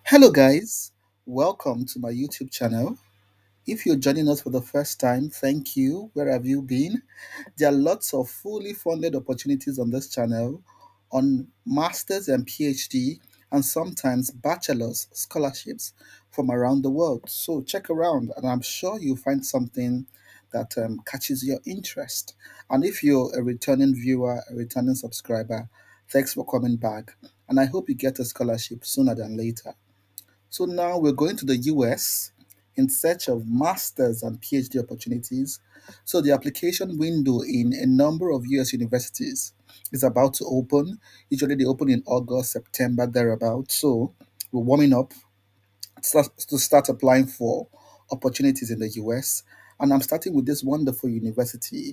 Hello, guys. Welcome to my YouTube channel. If you're joining us for the first time, thank you. Where have you been? There are lots of fully funded opportunities on this channel on master's and PhD, and sometimes bachelor's scholarships from around the world. So check around, and I'm sure you'll find something that catches your interest. And if you're a returning viewer, a returning subscriber, thanks for coming back. And I hope you get a scholarship sooner than later. So now we're going to the US in search of master's and PhD opportunities. So the application window in a number of US universities is about to open. Usually they open in August, September, thereabout. So we're warming up to start applying for opportunities in the US. And I'm starting with this wonderful university,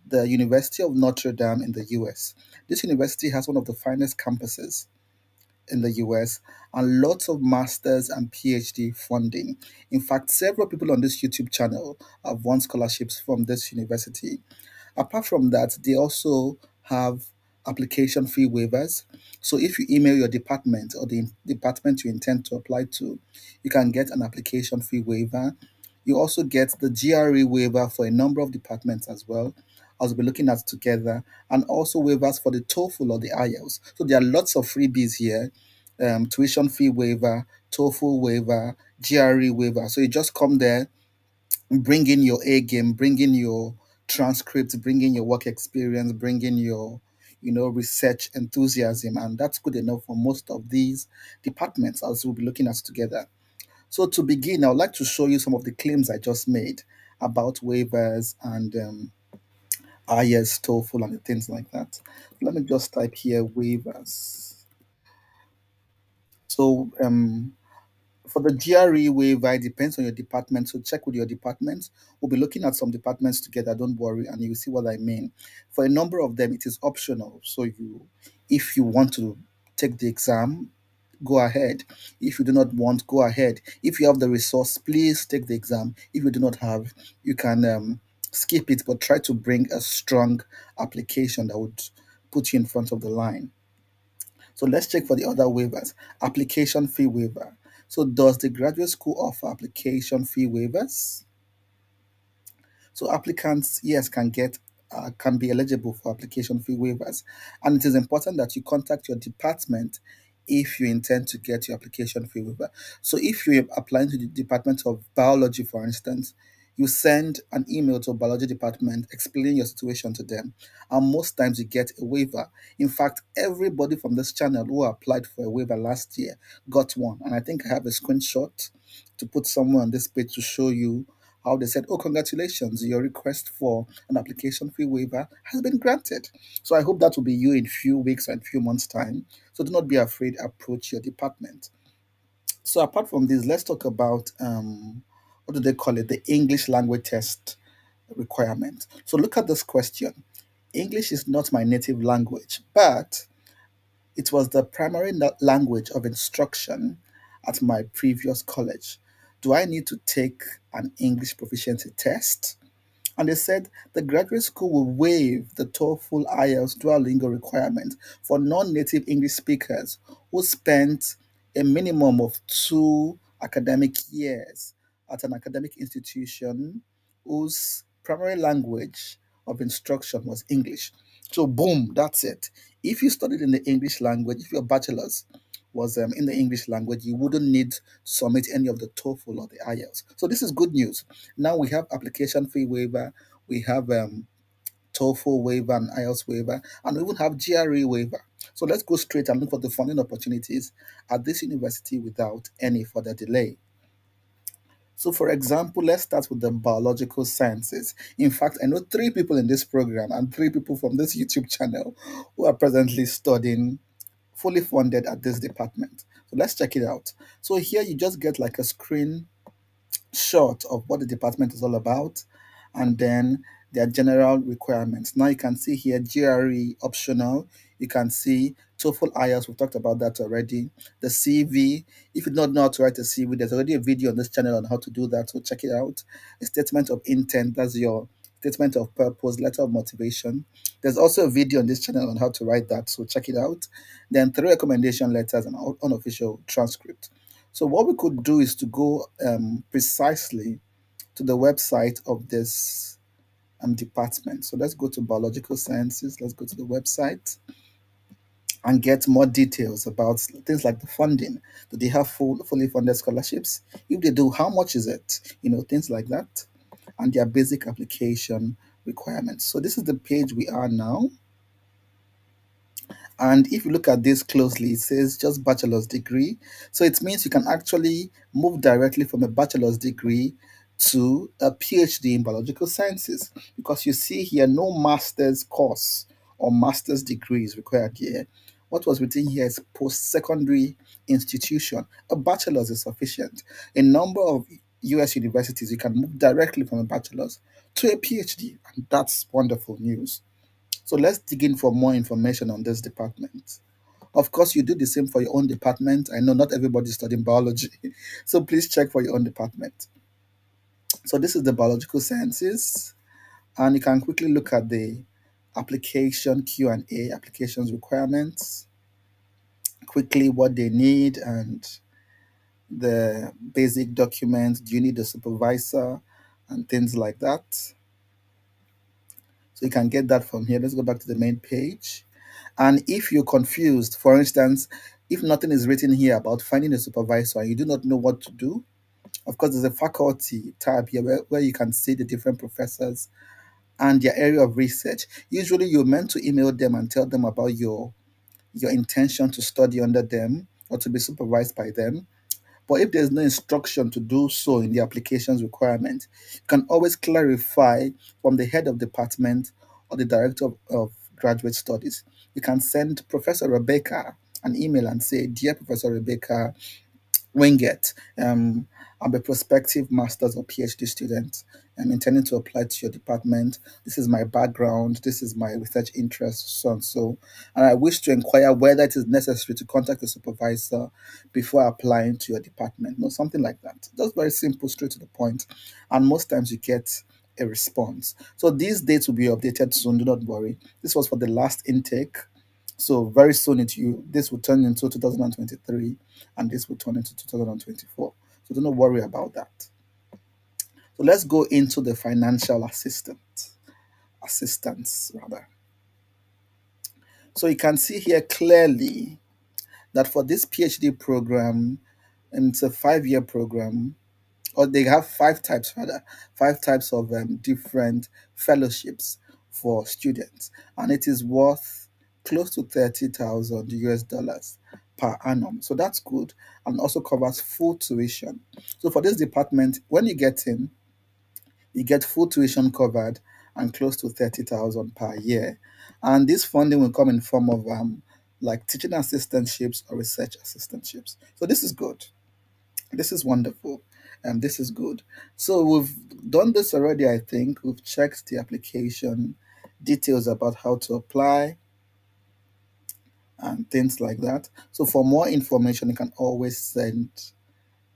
the University of Notre Dame in the US. This university has one of the finest campuses in the US and lots of masters and PhD funding. In fact, several people on this YouTube channel have won scholarships from this university. Apart from that, they also have application fee waivers. So if you email your department or the department you intend to apply to, you can get an application fee waiver. You also get the GRE waiver for a number of departments as well, as we'll be looking at together, and also waivers for the TOEFL or the IELTS. So there are lots of freebies here: tuition fee waiver, TOEFL waiver, GRE waiver. So you just come there, bring in your A game, bring in your transcripts, bring in your work experience, bring in your research enthusiasm, and that's good enough for most of these departments, as we'll be looking at together. So to begin, I would like to show you some of the claims I just made about waivers and IELTS, TOEFL, and things like that. Let me just type here waivers. So for the GRE waiver, it depends on your department. So check with your department. We'll be looking at some departments together. Don't worry, and you'll see what I mean. For a number of them, it is optional. So if you want to take the exam, go ahead. If you do not want, go ahead. If you have the resource, please take the exam. If you do not have, you can skip it, but try to bring a strong application that would put you in front of the line. So let's check for the other waivers. Application fee waiver. So does the graduate school offer application fee waivers? So applicants, yes, can be eligible for application fee waivers, and it is important that you contact your department if you intend to get your application fee waiver. So if you're applying to the Department of Biology, for instance, you send an email to a biology department explaining your situation to them, and most times you get a waiver. In fact, everybody from this channel who applied for a waiver last year got one, and I think I have a screenshot to put somewhere on this page to show you how they said, "Oh, congratulations, your request for an application fee waiver has been granted." So I hope that will be you in few weeks and few months' time. So do not be afraid, approach your department. So apart from this, let's talk about what do they call it? The English language test requirement. So look at this question. English is not my native language, but it was the primary language of instruction at my previous college. Do I need to take an English proficiency test? And they said the graduate school will waive the TOEFL IELTS Duolingo requirement for non-native English speakers who spent a minimum of 2 academic years at an academic institution whose primary language of instruction was English. So boom, that's it. If you studied in the English language, if your bachelor's was in the English language, you wouldn't need to submit any of the TOEFL or the IELTS. So this is good news. Now we have application fee waiver, we have TOEFL waiver and IELTS waiver, and we even have GRE waiver. So let's go straight and look for the funding opportunities at this university without any further delay. So, for example, let's start with the biological sciences. In fact, I know 3 people in this program and 3 people from this YouTube channel who are presently studying fully funded at this department. So let's check it out. So here you just get like a screen short of what the department is all about, and then their general requirements. Now you can see here GRE optional. You can see TOEFL IELTS. We've talked about that already. The CV. If you do not know how to write a CV, there's already a video on this channel on how to do that. So check it out. A statement of intent. That's your statement of purpose, letter of motivation. There's also a video on this channel on how to write that. So check it out. Then 3 recommendation letters and unofficial transcript. So what we could do is to go precisely to the website of this department. So let's go to biological sciences. Let's go to the website and get more details about things like the funding. Do they have fully funded scholarships? If they do, how much is it? Things like that, and their basic application requirements. So this is the page we are now. And if you look at this closely, it says just bachelor's degree. So it means you can actually move directly from a bachelor's degree to a PhD in biological sciences, because you see here no master's course or master's degree is required here. What was written here is post-secondary institution. A bachelor's is sufficient. A number of US universities, you can move directly from a bachelor's to a PhD, and that's wonderful news. So let's dig in for more information on this department. Of course, you do the same for your own department. I know not everybody's studying biology, so please check for your own department. So this is the biological sciences, and you can quickly look at the application Q&A, applications requirements, quickly what they need and the basic documents. Do you need a supervisor and things like that? So you can get that from here. Let's go back to the main page. And if you're confused, for instance, if nothing is written here about finding a supervisor and you do not know what to do, of course, there's a faculty tab here where you can see the different professors and their area of research. Usually, you're meant to email them and tell them about your intention to study under them or to be supervised by them. But if there's no instruction to do so in the application's requirement, you can always clarify from the head of department or the director of graduate studies. You can send Professor Rebecca an email and say, "Dear Professor Rebecca Wingett, I'm a prospective master's or PhD student. I'm intending to apply to your department. This is my background. This is my research interest, so and so. And I wish to inquire whether it is necessary to contact a supervisor before applying to your department." No, something like that. Just very simple, straight to the point. And most times you get a response. So these dates will be updated soon. Do not worry. This was for the last intake. So very soon this will turn into 2023 and this will turn into 2024. So do not worry about that. So let's go into the financial assistance rather. So you can see here clearly that for this PhD program, and it's a 5-year program, or they have five types of different fellowships for students, and it is worth close to 30,000 US dollars per annum. So that's good, and also covers full tuition. So for this department, when you get in, you get full tuition covered and close to 30,000 per year. And this funding will come in form of like teaching assistantships or research assistantships. So this is good. This is wonderful. And this is good. So we've done this already, I think. We've checked the application details about how to apply and things like that. So for more information, you can always send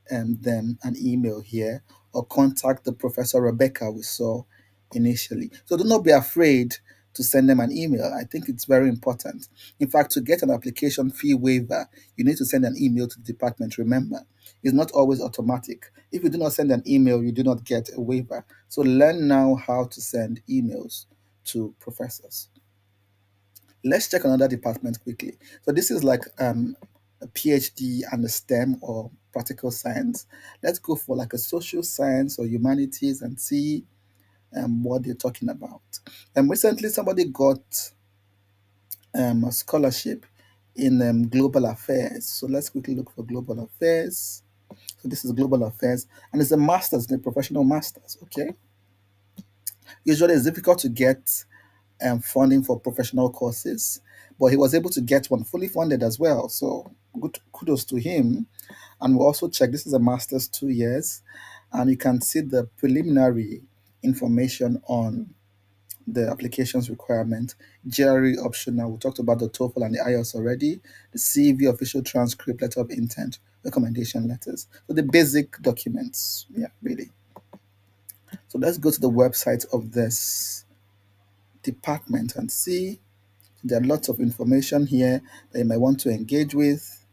them an email here or contact the Professor Rebecca we saw initially. So do not be afraid to send them an email. I think it's very important. In fact, to get an application fee waiver, you need to send an email to the department. Remember, it's not always automatic. If you do not send an email, you do not get a waiver. So learn now how to send emails to professors. Let's check another department quickly. So this is like a PhD and a STEM or practical science. Let's go for like a social science or humanities and see what they're talking about. Recently, somebody got a scholarship in global affairs. So let's quickly look for global affairs. So this is global affairs, and it's a master's, the professional master's. Okay. Usually, it's difficult to get funding for professional courses, but he was able to get one fully funded as well. So good, kudos to him. And we'll also check this is a master's 2 years, and you can see the preliminary information on the applications requirement. GRE optional. We talked about the TOEFL and the IELTS already. The CV, official transcript, letter of intent, recommendation letters. So the basic documents. Yeah, really. So let's go to the website of this department and see. There are lots of information here that you might want to engage with.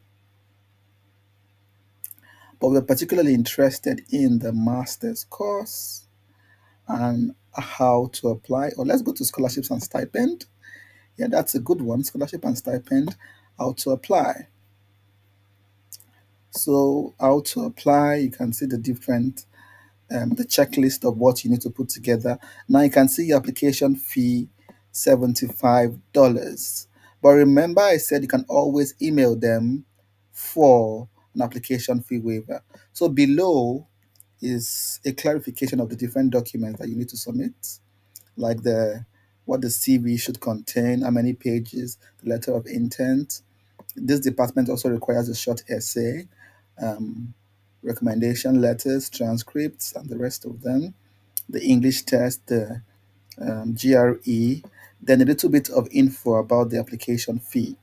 but we're particularly interested in the master's course and how to apply. Or let's go to scholarships and stipend. Yeah, that's a good one. Scholarship and stipend, how to apply. So, how to apply, you can see the different the checklist of what you need to put together. Now you can see your application fee $75. But remember, I said you can always email them for an application fee waiver. So below is a clarification of the different documents that you need to submit, like the what the CV should contain, how many pages, the letter of intent. This department also requires a short essay, um, recommendation letters, transcripts, and the rest of them. The English test, the GRE, then a little bit of info about the application fee.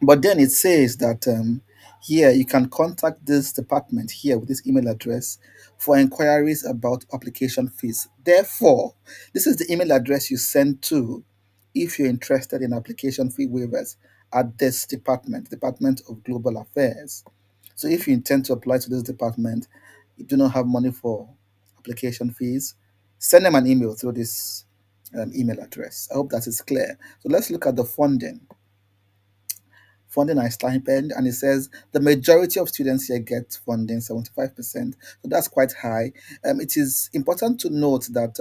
But then it says that here you can contact this department here with this email address for inquiries about application fees. Therefore, this is the email address you send to if you're interested in application fee waivers at this department, Department of Global Affairs. So if you intend to apply to this department, you do not have money for application fees, send them an email through this email address. I hope that is clear. So let's look at the funding and stipend, and it says the majority of students here get funding 75%, so that's quite high. It is important to note that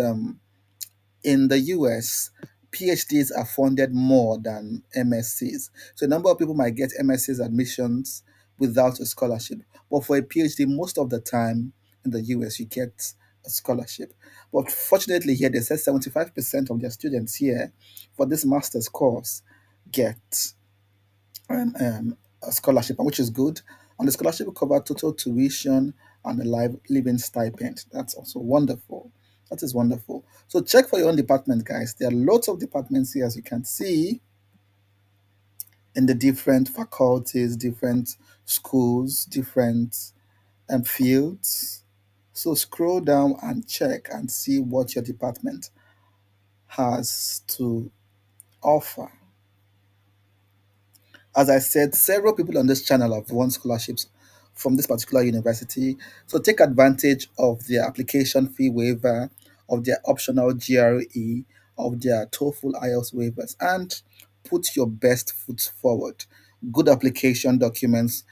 in the US, PhDs are funded more than MScs. So a number of people might get MScs admissions without a scholarship, but for a PhD, most of the time in the US, you get a scholarship. But fortunately, here they say 75% of their students here for this master's course get a scholarship, which is good. And the scholarship will cover total tuition and a living stipend. That's also wonderful. That is wonderful. So check for your own department, guys. There are lots of departments here, as you can see, in the different faculties, different schools, different fields. So scroll down and check and see what your department has to offer. As I said, several people on this channel have won scholarships from this particular university. So take advantage of their application fee waiver, of their optional GRE, of their TOEFL IELTS waivers, and put your best foot forward. Good application documents,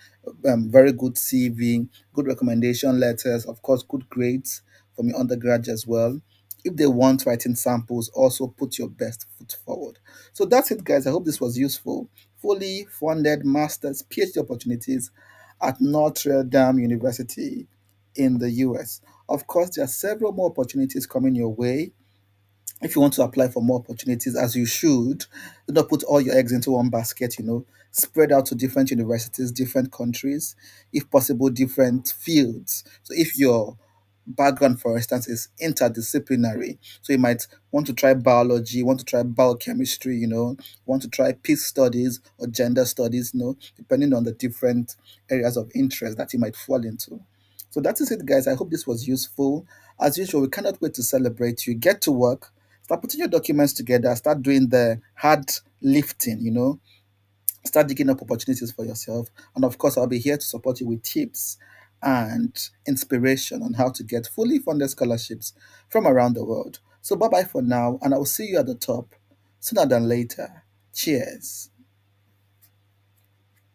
very good CV, good recommendation letters, of course, good grades from your undergrad as well. If they want writing samples, also put your best foot forward. So that's it, guys. I hope this was useful. Fully funded master's PhD opportunities at Notre Dame University in the US. Of course, there are several more opportunities coming your way. If you want to apply for more opportunities, as you should, do not put all your eggs into one basket, spread out to different universities, different countries, if possible, different fields. So if your background, for instance, is interdisciplinary, so you might want to try biology, want to try biochemistry, want to try peace studies or gender studies, depending on the different areas of interest that you might fall into. So that is it, guys. I hope this was useful. As usual, we cannot wait to celebrate you. Get to work, start putting your documents together, start doing the hard lifting, start digging up opportunities for yourself. And of course, I'll be here to support you with tips and inspiration on how to get fully funded scholarships from around the world. So bye bye for now, and I will see you at the top sooner than later. Cheers.